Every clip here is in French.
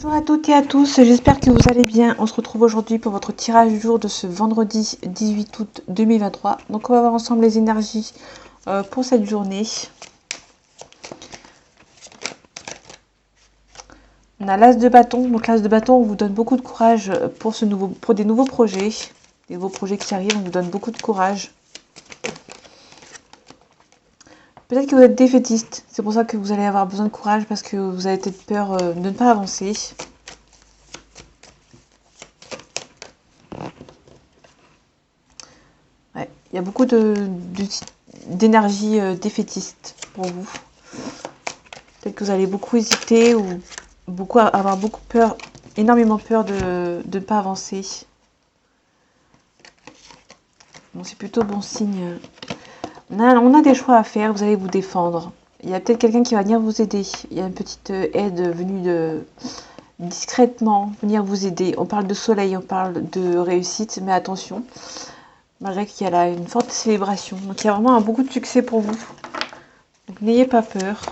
Bonjour à toutes et à tous, j'espère que vous allez bien. On se retrouve aujourd'hui pour votre tirage du jour de ce vendredi 18 août 2023. Donc on va voir ensemble les énergies pour cette journée. On a l'as de bâton. Donc l'as de bâton, on vous donne beaucoup de courage pour des nouveaux projets. Des nouveaux projets qui arrivent, on vous donne beaucoup de courage. Peut-être que vous êtes défaitiste, c'est pour ça que vous allez avoir besoin de courage parce que vous avez peut-être peur de ne pas avancer. Ouais, il y a beaucoup d'énergie défaitiste pour vous. Peut-être que vous allez beaucoup hésiter ou avoir beaucoup peur, énormément peur de ne pas avancer. Bon, c'est plutôt bon signe. On a des choix à faire, vous allez vous défendre. Il y a peut-être quelqu'un qui va venir vous aider. Il y a une petite aide venue discrètement venir vous aider. On parle de soleil, on parle de réussite, mais attention, malgré qu'il y a là une forte célébration. Donc il y a vraiment beaucoup de succès pour vous. Donc n'ayez pas peur.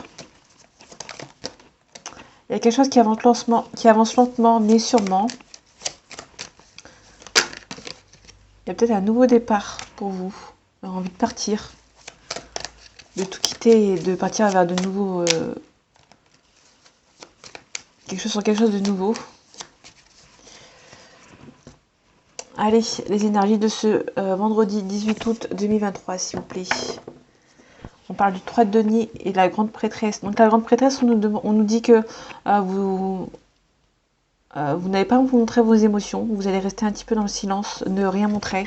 Il y a quelque chose qui avance lentement, mais sûrement. Il y a peut-être un nouveau départ pour vous. Vous avez envie de partir. De tout quitter et de partir vers de nouveaux... quelque chose de nouveau. Allez, les énergies de ce vendredi 18 août 2023, s'il vous plaît. On parle du 3 de denier et de la grande prêtresse. Donc la grande prêtresse, on nous dit que vous n'allez pas vous montrer vos émotions. Vous allez rester un petit peu dans le silence, ne rien montrer.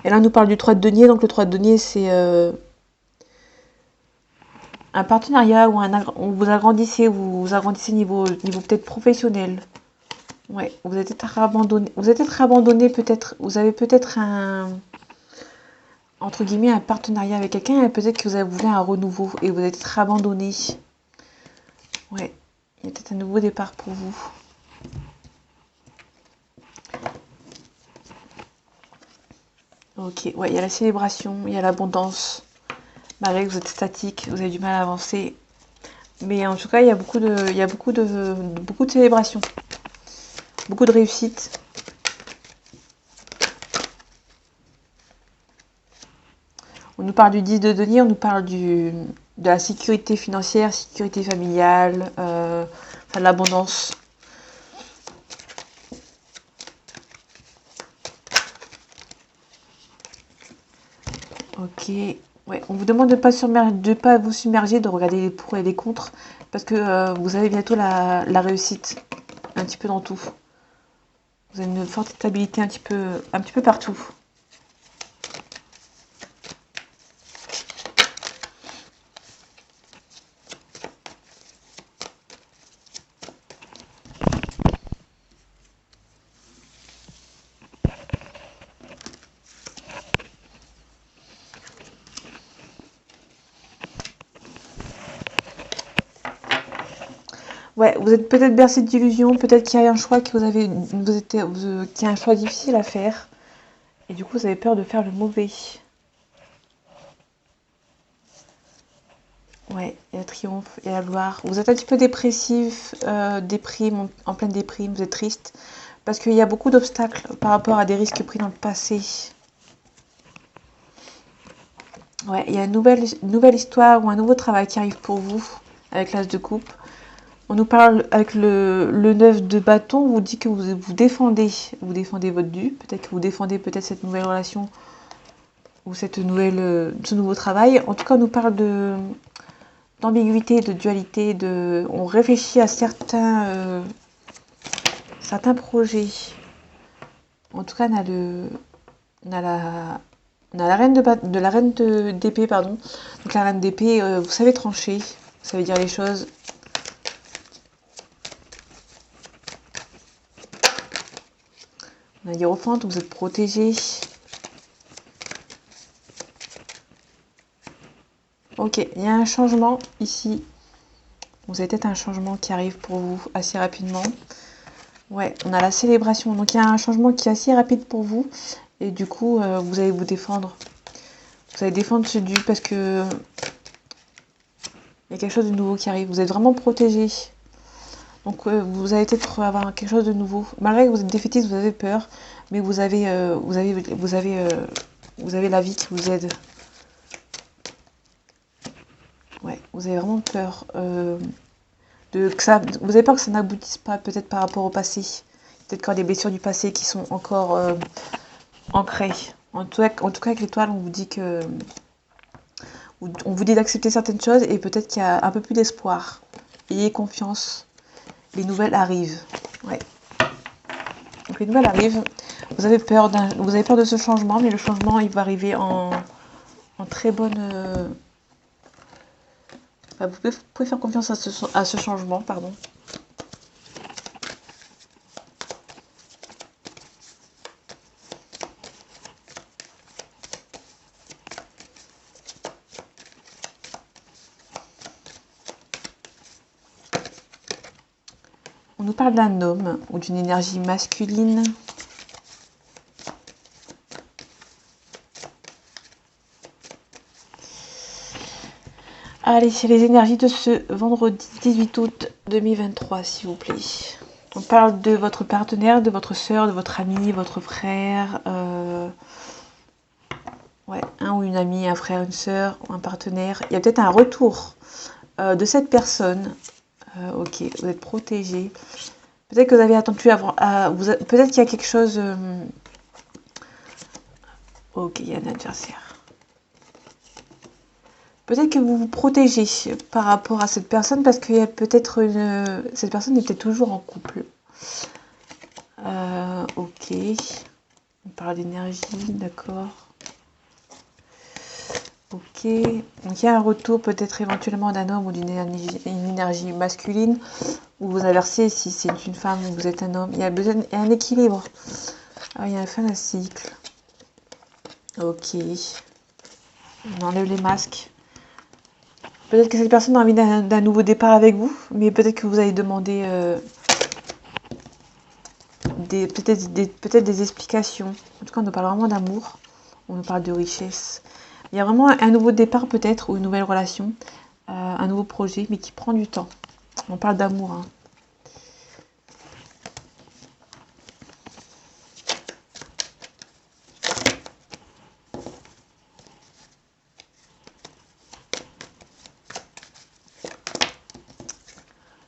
Et là, on nous parle du 3 de denier. Donc le 3 de denier, c'est un partenariat où vous agrandissez niveau peut-être professionnel. Ouais, vous êtes peut-être abandonné. Peut-être. Vous avez peut-être entre guillemets un partenariat avec quelqu'un et peut-être que vous avez voulu un renouveau et vous êtes être abandonné. Ouais, il y a peut-être un nouveau départ pour vous. Ok, ouais, il y a la célébration, il y a l'abondance. Malgré que vous êtes statique, vous avez du mal à avancer. Mais en tout cas, il y a beaucoup de célébrations. Beaucoup de réussite. On nous parle du 10 de denier, on nous parle de la sécurité financière, sécurité familiale, de l'abondance. Ok. Ouais, on vous demande de ne pas vous submerger, de regarder les pour et les contre, parce que vous avez bientôt la réussite, un petit peu dans tout. Vous avez une forte stabilité un petit peu partout. Ouais, vous êtes peut-être bercé d'illusions, peut-être qu'il y a un choix qu'il y a un choix difficile à faire, et du coup vous avez peur de faire le mauvais. Ouais, il y a le triomphe, il y a la gloire. Vous êtes un petit peu dépressif, déprime, en pleine déprime, vous êtes triste, parce qu'il y a beaucoup d'obstacles par rapport à des risques pris dans le passé. Ouais, il y a une nouvelle histoire ou un nouveau travail qui arrive pour vous, avec l'as de coupe. On nous parle avec le 9 de bâton, on vous dit que vous défendez votre dû, peut-être que vous défendez cette nouvelle relation ou ce nouveau travail. En tout cas, on nous parle d'ambiguïté, de dualité, on réfléchit à certains projets. En tout cas, on a la reine d'épée, pardon. Donc la reine d'épée, vous savez trancher, vous savez dire les choses. On a l'hiérophante, vous êtes protégé. Ok, il y a un changement ici. Vous avez peut-être un changement qui arrive pour vous assez rapidement. Ouais, on a la célébration. Donc il y a un changement qui est assez rapide pour vous. Et du coup, vous allez vous défendre. Vous allez défendre ce dû parce que il y a quelque chose de nouveau qui arrive. Vous êtes vraiment protégé. Donc vous allez peut-être avoir quelque chose de nouveau. Malgré que vous êtes défaitiste, vous avez peur, mais vous avez la vie qui vous aide. Ouais, vous avez vraiment peur vous avez peur que ça n'aboutisse pas, peut-être par rapport au passé. Peut-être qu'il y a des blessures du passé qui sont encore ancrées. En tout cas, avec l'étoile, on vous dit que on vous dit d'accepter certaines choses et peut-être qu'il y a un peu plus d'espoir. Ayez confiance. Les nouvelles arrivent. Ouais. Donc les nouvelles arrivent. Vous avez peur de ce changement, mais le changement, il va arriver en très bonne... vous pouvez faire confiance à ce changement, pardon. On nous parle d'un homme ou d'une énergie masculine. Allez, c'est les énergies de ce vendredi 18 août 2023, s'il vous plaît. On parle de votre partenaire, de votre soeur, de votre ami, votre frère. Ouais, un ou une amie, un frère, une soeur, un partenaire. Il y a peut-être un retour de cette personne. Ok, vous êtes protégé. Peut-être que vous avez attendu peut-être qu'il y a quelque chose... Ok, il y a un adversaire. Peut-être que vous vous protégez par rapport à cette personne parce qu'il y a peut-être cette personne est peut-être toujours en couple. Ok. On parle d'énergie, d'accord. Ok. Donc il y a un retour peut-être éventuellement d'un homme ou d'une énergie masculine. Ou vous inversez si c'est une femme ou vous êtes un homme. Il y a un équilibre. Ah, il y a la fin d'un cycle. Ok. On enlève les masques. Peut-être que cette personne a envie d'un nouveau départ avec vous, mais peut-être que vous allez demander peut-être des explications. En tout cas, on nous parle vraiment d'amour, on nous parle de richesse. Il y a vraiment un nouveau départ peut-être, ou une nouvelle relation, un nouveau projet, mais qui prend du temps. On parle d'amour. Hein.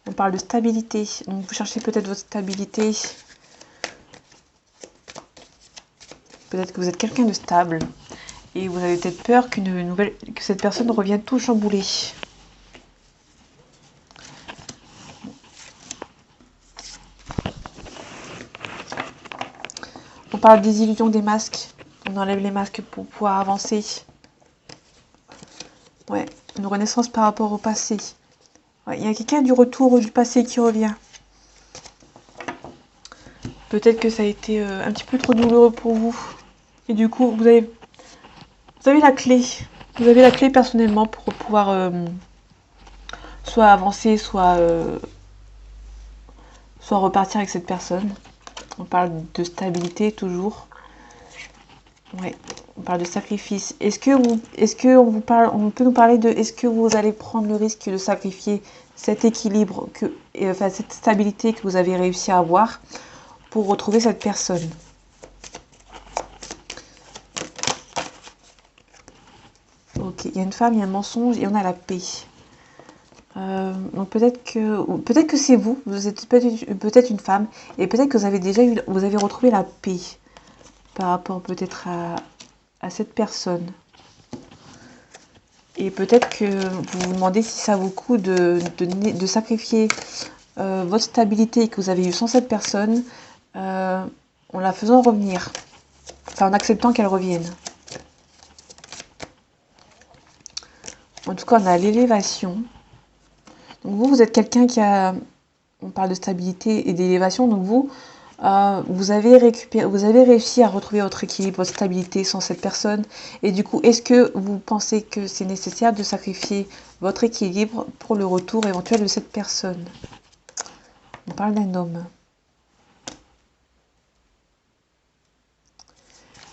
On parle de stabilité, donc vous cherchez peut-être votre stabilité. Peut-être que vous êtes quelqu'un de stable. Et vous avez peut-être peur que cette personne revienne tout chamboulée. On parle des illusions des masques. On enlève les masques pour pouvoir avancer. Ouais, une renaissance par rapport au passé. Ouais, il y a quelqu'un du retour du passé qui revient. Peut-être que ça a été un petit peu trop douloureux pour vous. Et du coup, vous avez la clé. Vous avez la clé personnellement pour pouvoir soit avancer, soit repartir avec cette personne. On parle de stabilité toujours. Ouais, on parle de sacrifice. Est-ce que on peut nous parler de, est-ce que vous allez prendre le risque de sacrifier cet équilibre, cette stabilité que vous avez réussi à avoir pour retrouver cette personne? Ok, il y a une femme, il y a un mensonge et on a la paix. Donc peut-être que c'est vous êtes peut-être une femme et peut-être que vous avez retrouvé la paix par rapport peut-être à cette personne. Et peut-être que vous vous demandez si ça vaut le coup de sacrifier votre stabilité que vous avez eue sans cette personne en la faisant revenir. Enfin, en acceptant qu'elle revienne. En tout cas, on a l'élévation. Donc vous êtes quelqu'un qui a... On parle de stabilité et d'élévation. Donc vous avez réussi à retrouver votre équilibre, votre stabilité sans cette personne. Et du coup, est-ce que vous pensez que c'est nécessaire de sacrifier votre équilibre pour le retour éventuel de cette personne? On parle d'un homme.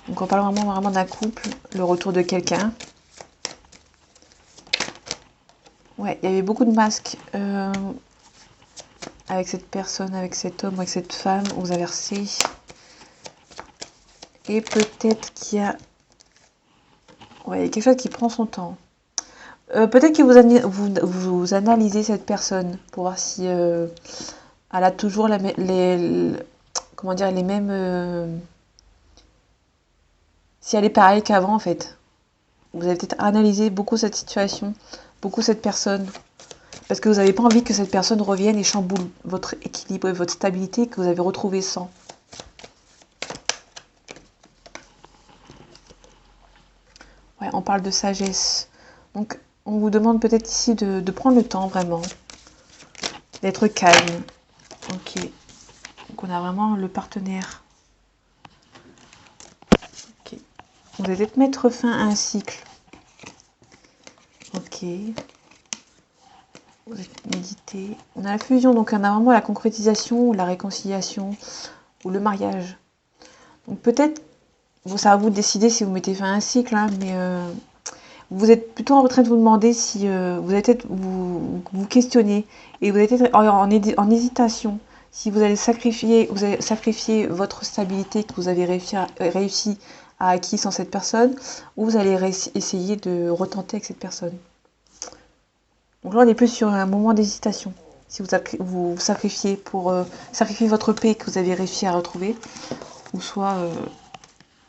Donc on parle vraiment d'un couple, le retour de quelqu'un. Ouais, il y avait beaucoup de masques avec cette personne, avec cet homme, avec cette femme, vous inversez. Et peut-être qu'il y a ouais, quelque chose qui prend son temps. Peut-être que vous analysez cette personne pour voir si elle a toujours comment dire, les mêmes... si elle est pareille qu'avant en fait. Vous avez peut-être analysé beaucoup cette situation, beaucoup cette personne. Parce que vous n'avez pas envie que cette personne revienne et chamboule votre équilibre et votre stabilité que vous avez retrouvé sans. Ouais, on parle de sagesse. Donc, on vous demande peut-être ici de prendre le temps vraiment, d'être calme. Ok. Donc, on a vraiment le partenaire. Ok. Vous allez peut-être mettre fin à un cycle. Ok. Vous êtes médité. On a la fusion, donc on a vraiment la concrétisation, la réconciliation ou le mariage. Donc peut-être, bon, ça va vous décider si vous mettez fin à un cycle, hein, mais vous êtes plutôt en train de vous demander si vous allez peut-être vous questionner et vous allez être en hésitation si vous allez sacrifier votre stabilité que vous avez réussi à acquis sans cette personne ou vous allez essayer de retenter avec cette personne. Donc là on est plus sur un moment d'hésitation. Si vous sacrifiez pour sacrifier votre paix que vous avez réussi à retrouver ou soit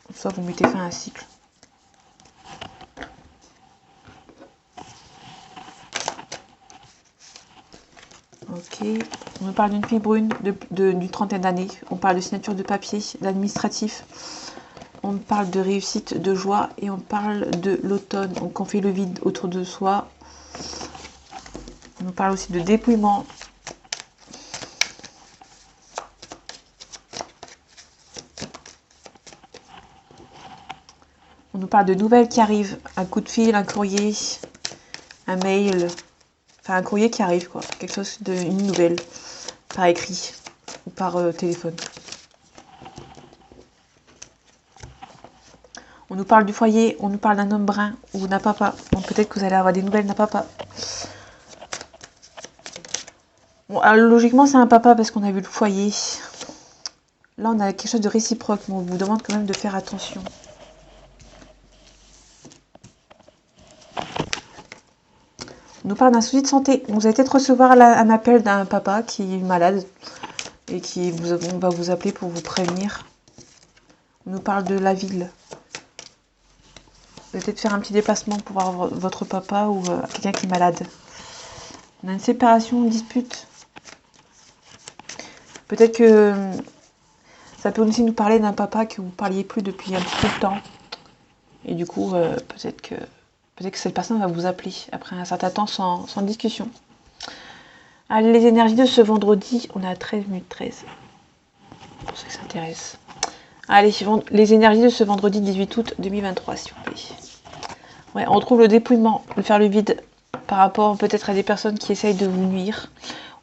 vous mettez fin à un cycle. Ok, on me parle d'une fille brune d'une trentaine d'années. On parle de signature de papier, d'administratif. On parle de réussite, de joie et on parle de l'automne. Donc on fait le vide autour de soi. On nous parle aussi de dépouillement. On nous parle de nouvelles qui arrivent. Un coup de fil, un courrier, un mail. Enfin un courrier qui arrive quoi. Quelque chose une nouvelle. Par écrit ou par téléphone. On nous parle du foyer, on nous parle d'un homme brun ou d'un papa. Donc peut-être que vous allez avoir des nouvelles d'un papa. Bon, alors, logiquement, c'est un papa parce qu'on a vu le foyer. Là, on a quelque chose de réciproque, mais on vous demande quand même de faire attention. On nous parle d'un souci de santé. Vous allez peut-être recevoir un appel d'un papa qui est malade et on va vous appeler pour vous prévenir. On nous parle de la ville. Vous allez peut-être faire un petit déplacement pour voir votre papa ou quelqu'un qui est malade. On a une séparation, une dispute. Peut-être que ça peut aussi nous parler d'un papa que vous ne parliez plus depuis un petit peu de temps. Et du coup, peut-être que cette personne va vous appeler après un certain temps sans discussion. Allez, les énergies de ce vendredi, on est à 13 minutes 13. Pour ceux qui s'intéressent. Allez, les énergies de ce vendredi 18 août 2023, s'il vous plaît. Ouais, on retrouve le dépouillement, le faire le vide par rapport peut-être à des personnes qui essayent de vous nuire.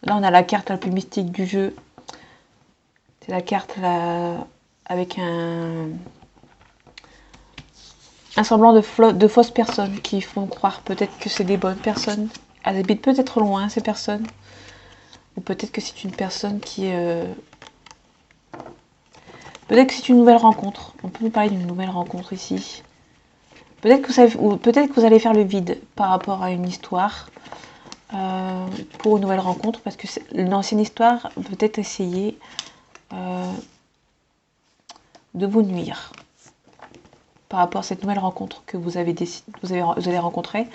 Là, on a la carte la plus mystique du jeu. C'est la carte là, avec un semblant de fausses personnes qui font croire peut-être que c'est des bonnes personnes. Elles habitent peut-être loin, ces personnes. Ou peut-être que c'est une personne qui est... Peut-être que c'est une nouvelle rencontre. On peut nous parler d'une nouvelle rencontre ici. Peut-être que vous allez faire le vide par rapport à une histoire pour une nouvelle rencontre. Parce que l'ancienne histoire peut-être essayer de vous nuire par rapport à cette nouvelle rencontre que vous allez rencontrer.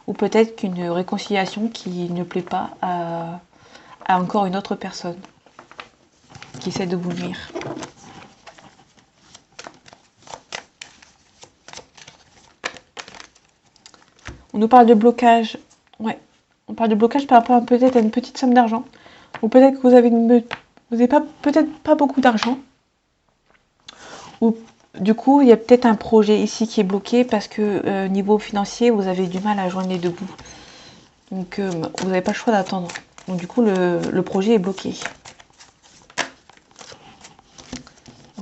Ou peut-être qu'une réconciliation qui ne plaît pas à encore une autre personne qui essaie de vous nuire. On nous parle de blocage. Ouais. On parle de blocage par rapport peut-être à une petite somme d'argent. Ou peut-être que vous n'avez peut-être pas beaucoup d'argent. Ou du coup, il y a peut-être un projet ici qui est bloqué parce que niveau financier, vous avez du mal à joindre les deux bouts. Donc, vous n'avez pas le choix d'attendre. Donc, du coup, le projet est bloqué.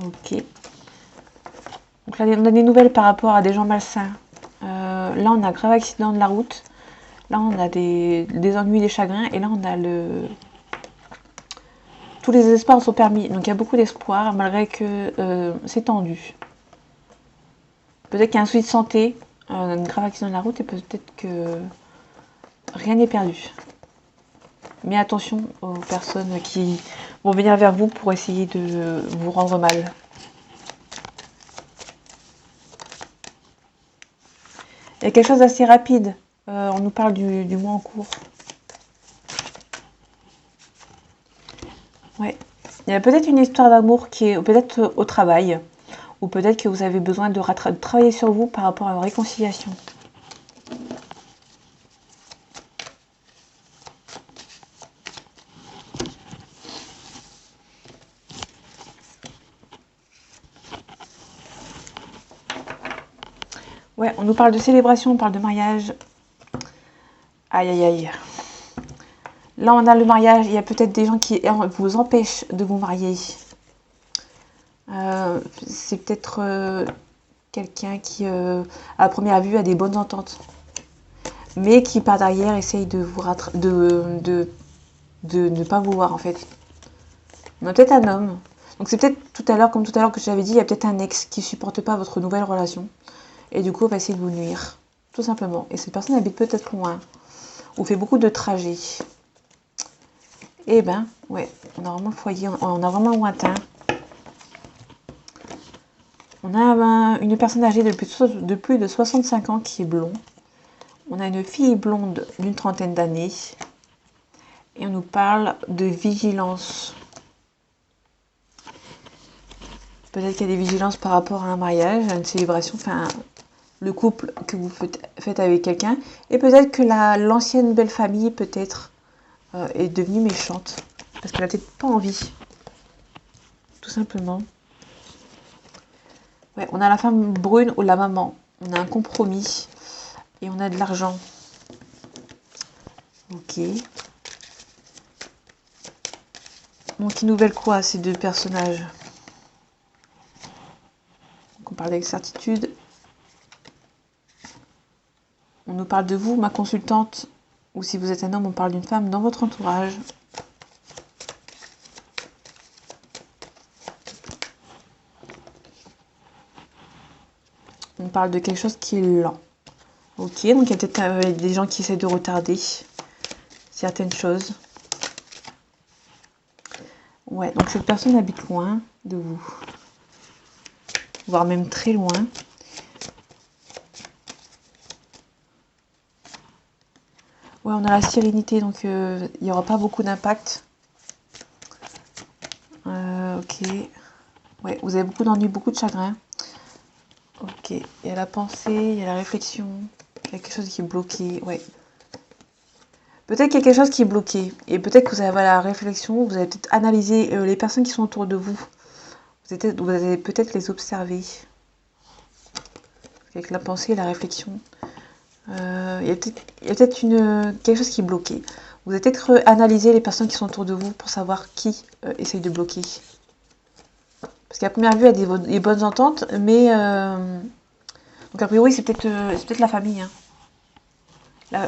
Ok. Donc là, on a des nouvelles par rapport à des gens malsains. Là, on a un grave accident de la route. Là, on a des ennuis, des chagrins. Et là, on a tous les espoirs sont permis. Donc il y a beaucoup d'espoir malgré que c'est tendu. Peut-être qu'il y a un souci de santé, une grave accident de la route et peut-être que rien n'est perdu. Mais attention aux personnes qui vont venir vers vous pour essayer de vous rendre mal. Il y a quelque chose d'assez rapide. On nous parle du mois en cours. Ouais. Il y a peut-être une histoire d'amour qui est peut-être au travail. Ou peut-être que vous avez besoin de travailler sur vous par rapport à une réconciliation. Ouais, on nous parle de célébration, on parle de mariage. Aïe, aïe, aïe. Là, on a le mariage. Il y a peut-être des gens qui vous empêchent de vous marier. C'est peut-être quelqu'un qui, à première vue, a des bonnes ententes. Mais qui, par derrière, essaye de vous de ne pas vous voir, en fait. On a peut-être un homme. Donc, c'est peut-être tout à l'heure, comme tout à l'heure que je l'avais dit, il y a peut-être un ex qui ne supporte pas votre nouvelle relation. Et du coup, on va essayer de vous nuire. Tout simplement. Et cette personne habite peut-être loin. Ou fait beaucoup de trajets. Eh ben, ouais, on a vraiment le foyer, on a vraiment le lointain. On a une personne âgée de plus de 65 ans qui est blond. On a une fille blonde d'une trentaine d'années. Et on nous parle de vigilance. Peut-être qu'il y a des vigilances par rapport à un mariage, à une célébration, enfin, le couple que vous faites avec quelqu'un. Et peut-être que l'ancienne belle famille, peut-être, est devenue méchante. Parce qu'elle n'a peut-être pas envie. Tout simplement. Ouais, on a la femme brune ou la maman. On a un compromis. Et on a de l'argent. Ok. Donc, ils nous veulent quoi, ces deux personnages? Donc, on parle avec certitude. On nous parle de vous, ma consultante. Ou si vous êtes un homme, on parle d'une femme dans votre entourage. On parle de quelque chose qui est lent. Ok, donc il y a peut-être des gens qui essaient de retarder certaines choses. Ouais, donc cette personne habite loin de vous. Voire même très loin. Ouais, on a la sérénité, donc il n'y aura pas beaucoup d'impact. Ok. Ouais, vous avez beaucoup d'ennuis, beaucoup de chagrin. Ok, il y a la pensée, il y a la réflexion. Il y a quelque chose qui est bloqué, ouais. Peut-être qu'il y a quelque chose qui est bloqué. Et peut-être que vous avez la réflexion, vous allez peut-être analyser les personnes qui sont autour de vous. Vous allez peut-être les observer. Avec la pensée et la réflexion. Il y a peut-être quelque chose qui est bloqué. Vous allez peut-être analyser les personnes qui sont autour de vous pour savoir qui essaye de bloquer. Parce qu'à première vue, il y a des bonnes ententes, mais... donc a priori, c'est peut-être la famille. Hein.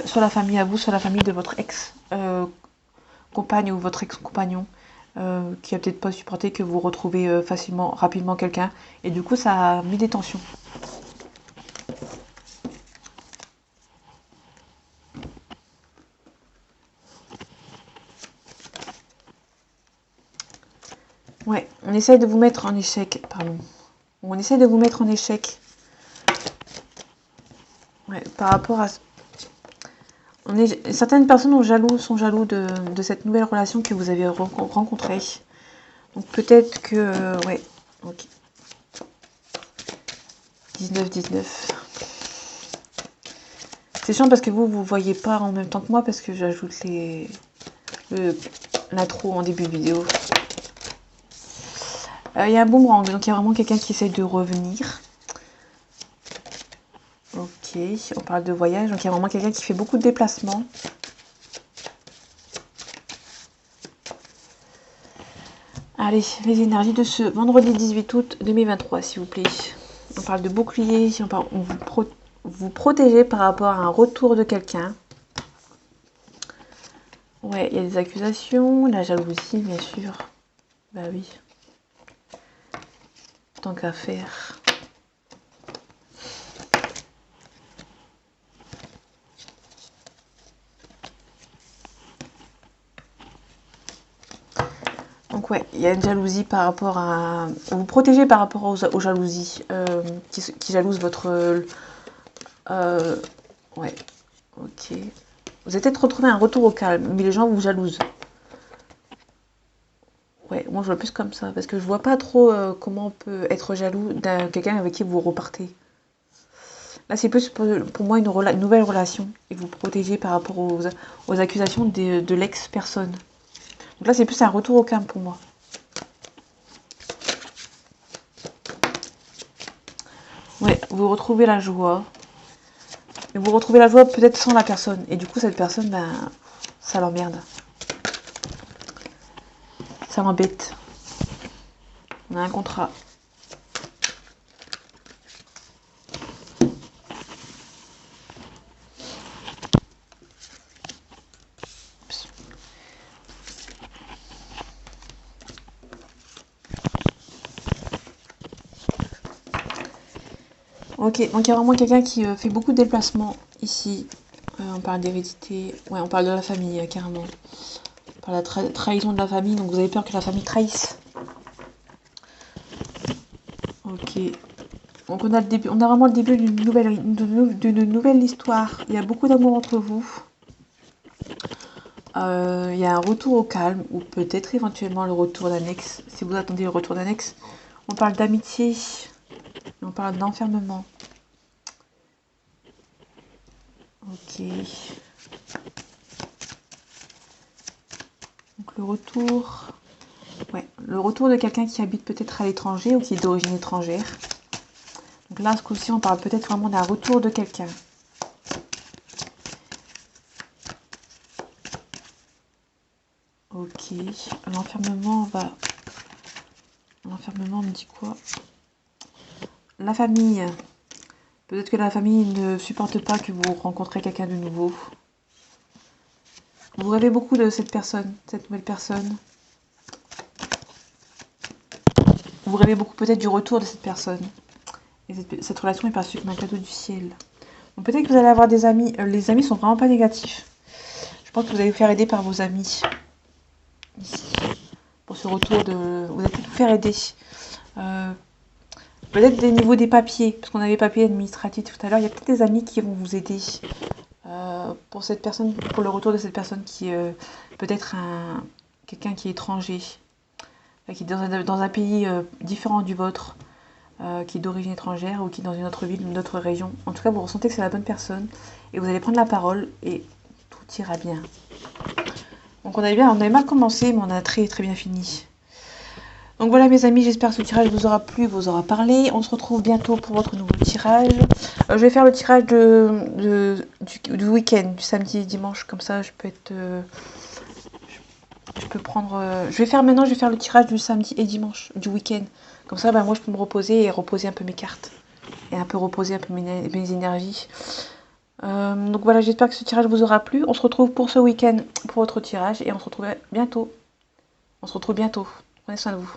Soit la famille à vous, soit la famille de votre ex-compagne ou votre ex-compagnon. Qui a peut-être pas supporté que vous retrouvez rapidement quelqu'un. Et du coup, ça a mis des tensions. Ouais, on essaye de vous mettre en échec, pardon. On essaie de vous mettre en échec. Ouais, par rapport à... Certaines personnes sont jaloux de cette nouvelle relation que vous avez rencontrée. Donc peut-être que... ouais, ok. 19. C'est chiant parce que vous voyez pas en même temps que moi parce que j'ajoute l'intro en début de vidéo. Il y a un boomerang, donc il y a vraiment quelqu'un qui essaie de revenir. Ok, on parle de voyage, donc il y a vraiment quelqu'un qui fait beaucoup de déplacements. Allez, les énergies de ce vendredi 18 août 2023, s'il vous plaît. On parle de bouclier, on vous protégez par rapport à un retour de quelqu'un. Ouais, il y a des accusations, la jalousie, bien sûr. Bah oui. Tant qu'à faire. Donc ouais, il y a une jalousie par rapport à... Vous protégez par rapport aux jalousies qui jalousent votre... ouais, ok. Vous allez peut-être retrouver un retour au calme, mais les gens vous jalousent. Ouais, moi je vois plus comme ça, parce que je vois pas trop comment on peut être jaloux d'un quelqu'un avec qui vous repartez. Là c'est plus pour moi une nouvelle relation, et vous protégez par rapport aux accusations de l'ex-personne. Donc là c'est plus un retour au calme pour moi. Ouais, vous retrouvez la joie. Mais vous retrouvez la joie peut-être sans la personne. Et du coup cette personne, ben, ça l'emmerde. Ça l'embête. On a un contrat. Ok, donc il y a vraiment quelqu'un qui fait beaucoup de déplacements ici. On parle d'hérédité, ouais, on parle de la famille carrément. On parle de la trahison de la famille, donc vous avez peur que la famille trahisse. Ok, donc on a, on a vraiment le début d'une nouvelle histoire. Il y a beaucoup d'amour entre vous. Il y a un retour au calme, ou peut-être éventuellement le retour d'un ex, si vous attendez le retour d'un ex. On parle d'amitié, on parle d'enfermement. Ok. Donc le retour... Ouais, le retour de quelqu'un qui habite peut-être à l'étranger ou qui est d'origine étrangère. Donc là, ce coup-ci, on parle peut-être vraiment d'un retour de quelqu'un. Ok, l'enfermement va... L'enfermement me dit quoi? La famille. Peut-être que la famille ne supporte pas que vous rencontrez quelqu'un de nouveau. Vous rêvez beaucoup de cette personne, cette nouvelle personne. Vous rêvez beaucoup peut-être du retour de cette personne. Et cette relation est perçue comme un cadeau du ciel. Donc peut-être que vous allez avoir des amis. Les amis sont vraiment pas négatifs. Je pense que vous allez vous faire aider par vos amis. Ici. Pour ce retour de... Vous allez peut-être vous faire aider. Peut-être des niveaux des papiers. Parce qu'on avait papiers administratifs tout à l'heure. Il y a peut-être des amis qui vont vous aider. Pour cette personne, pour le retour de cette personne qui est peut-être quelqu'un qui est étranger. Qui est dans un pays différent du vôtre. Qui est d'origine étrangère ou qui est dans une autre ville, une autre région. En tout cas, vous ressentez que c'est la bonne personne et vous allez prendre la parole et tout ira bien. Donc on avait mal commencé, mais on a très très bien fini. Donc voilà mes amis, j'espère que ce tirage vous aura plu, vous aura parlé. On se retrouve bientôt pour votre nouveau tirage. Je vais faire le tirage du week-end, du samedi et dimanche, comme ça je peux être... je peux prendre... je vais faire le tirage du samedi et dimanche, du week-end. Comme ça, moi je peux me reposer et reposer un peu mes cartes. Et un peu reposer un peu mes énergies. Donc voilà, j'espère que ce tirage vous aura plu. On se retrouve pour ce week-end pour votre tirage et on se retrouve bientôt. Prenez soin de vous.